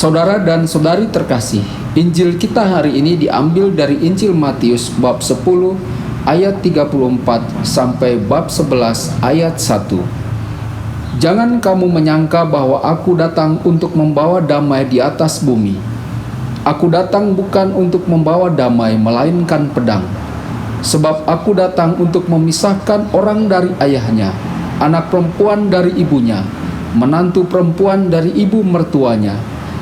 Saudara dan saudari terkasih, Injil kita hari ini diambil dari Injil Matius bab 10 ayat 34 sampai bab 11 ayat 1. Jangan kamu menyangka bahwa aku datang untuk membawa damai di atas bumi. Aku datang bukan untuk membawa damai, melainkan pedang. Sebab aku datang untuk memisahkan orang dari ayahnya, anak perempuan dari ibunya, menantu perempuan dari ibu mertuanya,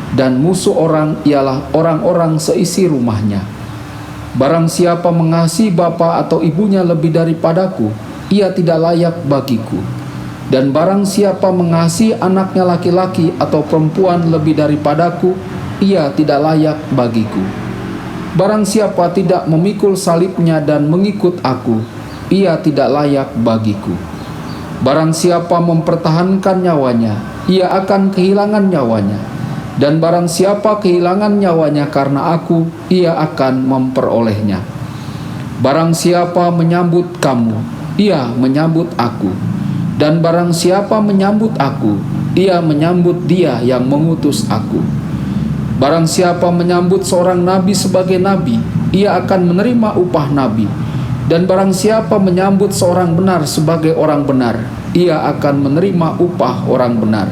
dan musuh orang ialah orang-orang seisi rumahnya. Barang siapa mengasihi bapa atau ibunya lebih daripadaku, ia tidak layak bagiku. Dan barang siapa mengasihi anaknya laki-laki atau perempuan lebih daripadaku, ia tidak layak bagiku. Barang siapa tidak memikul salibnya dan mengikut aku, ia tidak layak bagiku. Barang siapa mempertahankan nyawanya, ia akan kehilangan nyawanya. Dan barang siapa kehilangan nyawanya karena aku, ia akan memperolehnya. Barang siapa menyambut kamu, ia menyambut aku. Dan barang siapa menyambut aku, ia menyambut dia yang mengutus aku. Barang siapa menyambut seorang nabi sebagai nabi, ia akan menerima upah nabi. Dan barang siapa menyambut seorang benar sebagai orang benar, ia akan menerima upah orang benar.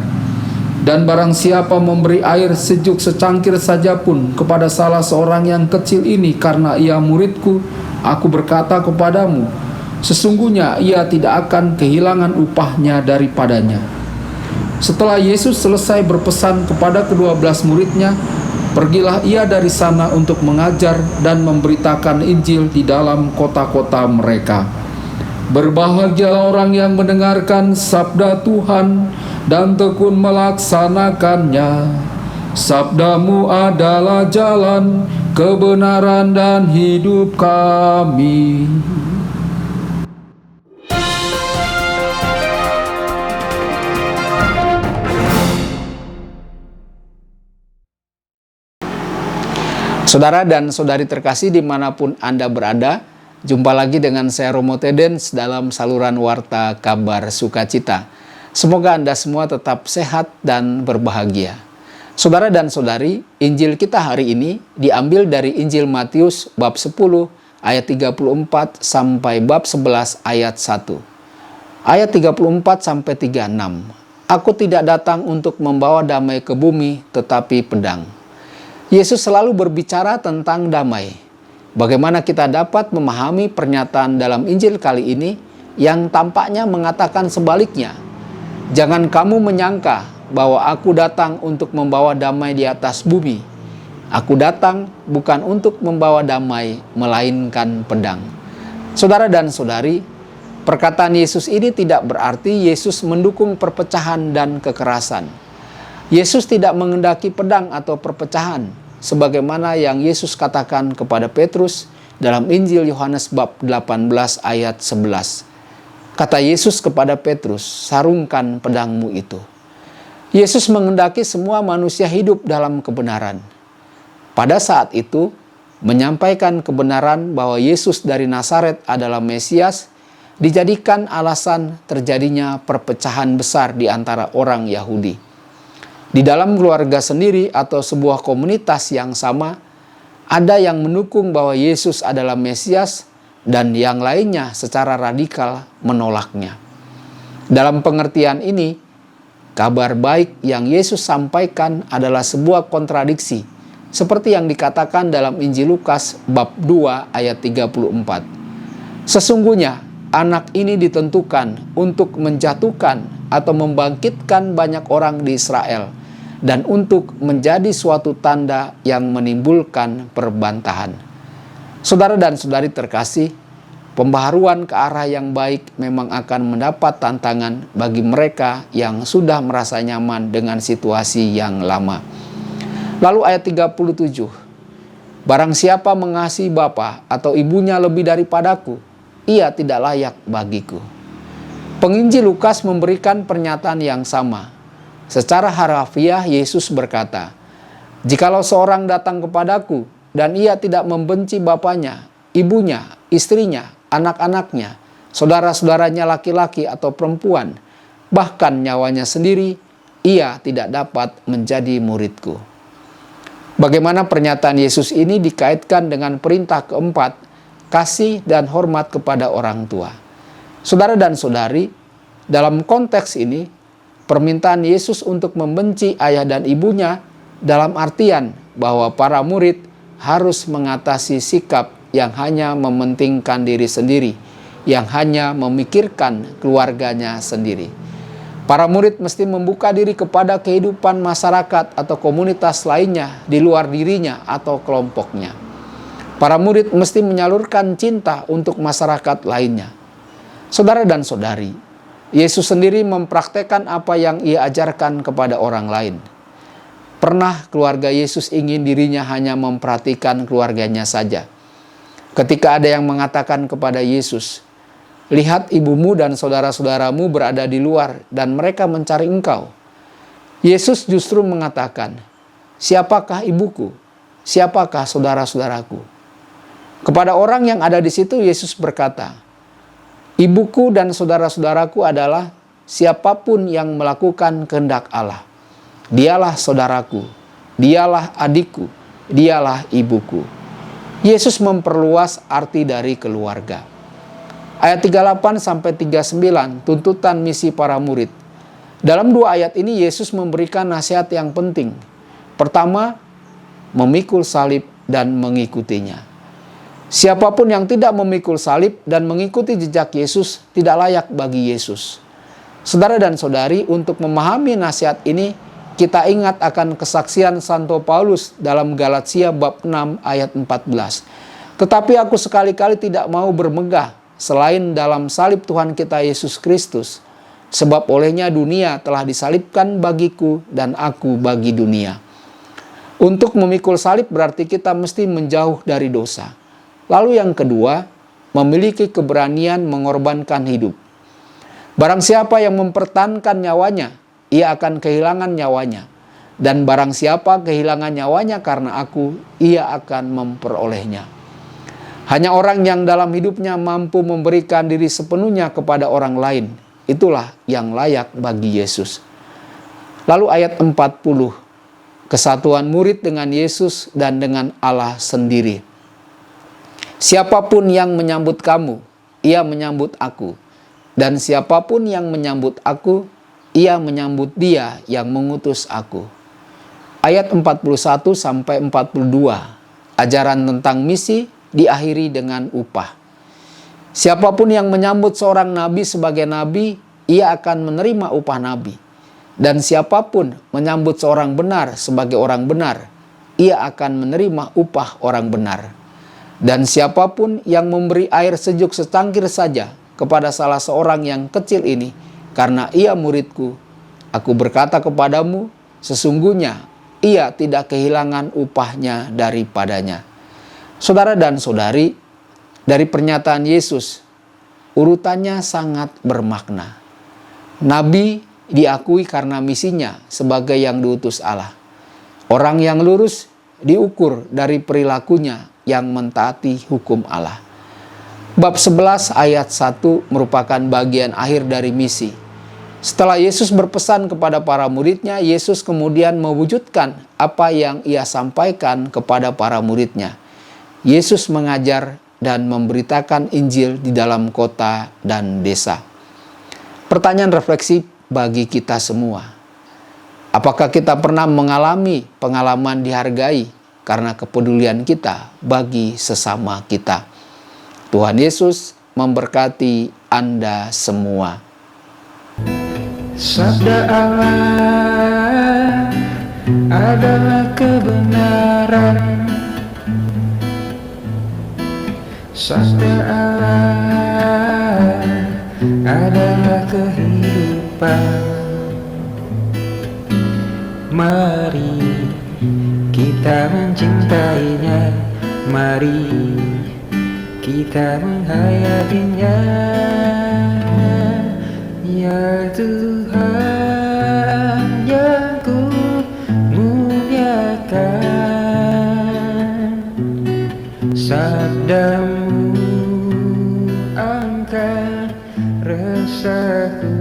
Dan barang siapa memberi air sejuk secangkir saja pun kepada salah seorang yang kecil ini karena ia muridku, aku berkata kepadamu, sesungguhnya ia tidak akan kehilangan upahnya daripadanya. Setelah Yesus selesai berpesan kepada ke-12 muridnya, pergilah ia dari sana untuk mengajar dan memberitakan Injil di dalam kota-kota mereka. Berbahagialah orang yang mendengarkan sabda Tuhan dan tekun melaksanakannya. Sabdamu adalah jalan, kebenaran dan hidup kami. Saudara dan saudari terkasih dimanapun Anda berada, jumpa lagi dengan saya Romo Tedens dalam saluran Warta Kabar Sukacita. Semoga Anda semua tetap sehat dan berbahagia. Saudara dan saudari, Injil kita hari ini diambil dari Injil Matius bab 10 ayat 34 sampai bab 11 ayat 1. Ayat 34 sampai 36. Aku tidak datang untuk membawa damai ke bumi, tetapi pedang. Yesus selalu berbicara tentang damai. Bagaimana kita dapat memahami pernyataan dalam Injil kali ini yang tampaknya mengatakan sebaliknya? Jangan kamu menyangka bahwa aku datang untuk membawa damai di atas bumi. Aku datang bukan untuk membawa damai, melainkan pedang. Saudara dan saudari, perkataan Yesus ini tidak berarti Yesus mendukung perpecahan dan kekerasan. Yesus tidak menghendaki pedang atau perpecahan, sebagaimana yang Yesus katakan kepada Petrus dalam Injil Yohanes bab 18 ayat 11. Kata Yesus kepada Petrus, sarungkan pedangmu itu. Yesus menghendaki semua manusia hidup dalam kebenaran. Pada saat itu, menyampaikan kebenaran bahwa Yesus dari Nazaret adalah Mesias, dijadikan alasan terjadinya perpecahan besar di antara orang Yahudi. Di dalam keluarga sendiri atau sebuah komunitas yang sama, ada yang mendukung bahwa Yesus adalah Mesias dan yang lainnya secara radikal menolaknya. Dalam pengertian ini, kabar baik yang Yesus sampaikan adalah sebuah kontradiksi, seperti yang dikatakan dalam Injil Lukas bab 2 ayat 34. Sesungguhnya anak ini ditentukan untuk menjatuhkan atau membangkitkan banyak orang di Israel, dan untuk menjadi suatu tanda yang menimbulkan perbantahan. Saudara dan saudari terkasih, pembaharuan ke arah yang baik memang akan mendapat tantangan bagi mereka yang sudah merasa nyaman dengan situasi yang lama. Lalu ayat 37, barang siapa mengasihi bapa atau ibunya lebih daripadaku, ia tidak layak bagiku. Penginjil Lukas memberikan pernyataan yang sama. Secara harafiah Yesus berkata, jikalau seorang datang kepadaku dan ia tidak membenci bapaknya, ibunya, istrinya, anak-anaknya, saudara-saudaranya laki-laki atau perempuan, bahkan nyawanya sendiri, ia tidak dapat menjadi muridku. Bagaimana pernyataan Yesus ini dikaitkan dengan perintah keempat, kasih dan hormat kepada orang tua. Saudara dan saudari, dalam konteks ini, permintaan Yesus untuk membenci ayah dan ibunya dalam artian bahwa para murid harus mengatasi sikap yang hanya mementingkan diri sendiri, yang hanya memikirkan keluarganya sendiri. Para murid mesti membuka diri kepada kehidupan masyarakat atau komunitas lainnya di luar dirinya atau kelompoknya. Para murid mesti menyalurkan cinta untuk masyarakat lainnya. Saudara dan saudari, Yesus sendiri mempraktekkan apa yang ia ajarkan kepada orang lain. Pernah keluarga Yesus ingin dirinya hanya memperhatikan keluarganya saja. Ketika ada yang mengatakan kepada Yesus, "Lihat ibumu dan saudara-saudaramu berada di luar dan mereka mencari engkau." Yesus justru mengatakan, "Siapakah ibuku? Siapakah saudara-saudaraku?" Kepada orang yang ada di situ Yesus berkata, "Ibuku dan saudara-saudaraku adalah siapapun yang melakukan kehendak Allah. Dialah saudaraku, dialah adikku, dialah ibuku." Yesus memperluas arti dari keluarga. Ayat 38 sampai 39, tuntutan misi para murid. Dalam dua ayat ini Yesus memberikan nasihat yang penting. Pertama, memikul salib dan mengikutinya. Siapapun yang tidak memikul salib dan mengikuti jejak Yesus tidak layak bagi Yesus. Saudara dan saudari, untuk memahami nasihat ini, kita ingat akan kesaksian Santo Paulus dalam Galatia bab 6 ayat 14. "Tetapi aku sekali-kali tidak mau bermegah selain dalam salib Tuhan kita Yesus Kristus, sebab olehnya dunia telah disalibkan bagiku dan aku bagi dunia." Untuk memikul salib berarti kita mesti menjauh dari dosa. Lalu yang kedua, memiliki keberanian mengorbankan hidup. Barang siapa yang mempertahankan nyawanya, ia akan kehilangan nyawanya. Dan barang siapa kehilangan nyawanya karena aku, ia akan memperolehnya. Hanya orang yang dalam hidupnya mampu memberikan diri sepenuhnya kepada orang lain, itulah yang layak bagi Yesus. Lalu ayat 40, kesatuan murid dengan Yesus dan dengan Allah sendiri. "Siapapun yang menyambut kamu, ia menyambut aku. Dan siapapun yang menyambut aku, ia menyambut dia yang mengutus aku." Ayat 41 sampai 42, ajaran tentang misi diakhiri dengan upah. "Siapapun yang menyambut seorang nabi sebagai nabi, ia akan menerima upah nabi. Dan siapapun menyambut seorang benar sebagai orang benar, ia akan menerima upah orang benar. Dan siapapun yang memberi air sejuk secangkir saja kepada salah seorang yang kecil ini, karena ia muridku, aku berkata kepadamu, sesungguhnya ia tidak kehilangan upahnya daripadanya." Saudara dan saudari, dari pernyataan Yesus, urutannya sangat bermakna. Nabi diakui karena misinya sebagai yang diutus Allah. Orang yang lurus diukur dari perilakunya yang mentaati hukum Allah. Bab 11 ayat 1 merupakan bagian akhir dari misi. Setelah Yesus berpesan kepada para muridnya, Yesus kemudian mewujudkan apa yang ia sampaikan kepada para muridnya. Yesus mengajar dan memberitakan Injil di dalam kota dan desa. Pertanyaan refleksi bagi kita semua. Apakah kita pernah mengalami pengalaman dihargai karena kepedulian kita bagi sesama kita? Tuhan Yesus memberkati Anda semua. Sabda Allah adalah kebenaran. Sabda Allah adalah kehidupan. Mari kita mencintainya, mari kita menghayatinya. Ya Tuhan yang ku muliakan, sabdamu angkat resahku.